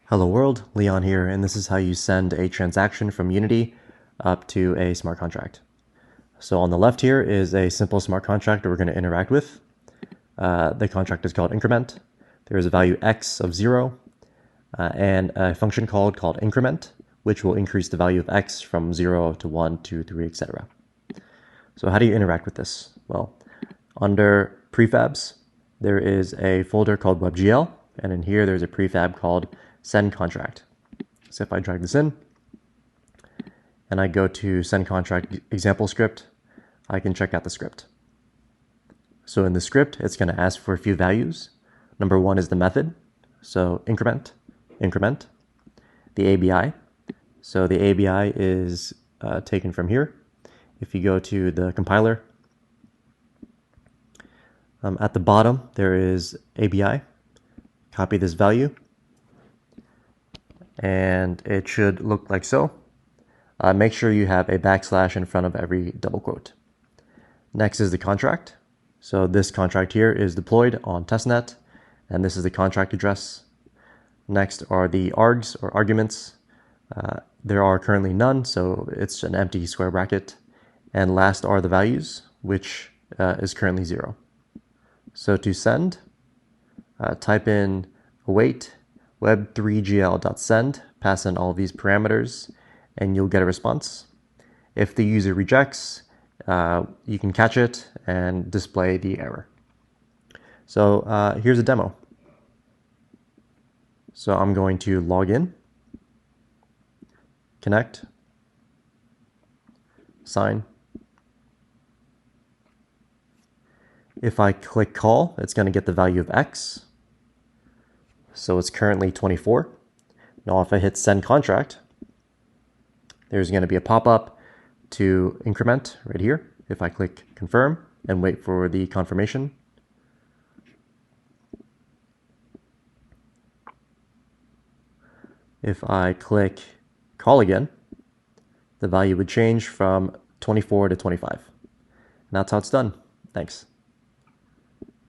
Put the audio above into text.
Hello world, Leon here, and this is how you send a transaction from Unity up to a smart contract. So on the left here is a simple smart contract that we're going to interact with. The contract is called increment. There is a value x of 0 and a function called increment, which will increase the value of x from 0 to 1, 2, 3, etc. So how do you interact with this? Well, under prefabs, there is a folder called WebGL, and in here there's a prefab called send contract. So if I drag this in and I go to send contract example script, I can check out the script. So in the script, it's going to ask for a few values. Number one is the method, so increment. The ABI, so the ABI is taken from here. If you go to the compiler, at the bottom there is ABI. Copy this value, and it should look like so. Make sure you have a backslash in front of every double quote. Next is the contract. So this contract here is deployed on testnet, and this is the contract address. Next are the args or arguments. There are currently none, so it's an empty square bracket. And last are the values, which is currently 0. So to send, type in await web3gl.send, pass in all these parameters, and you'll get a response. If the user rejects, you can catch it and display the error. So here's a demo. So I'm going to log in, connect, sign. If I click call, it's going to get the value of x. So it's currently 24. Now if I hit send contract, there's going to be a pop-up to increment right here. If I click confirm and wait for the confirmation, if I click call again, the value would change from 24 to 25. And that's how it's done. Thanks.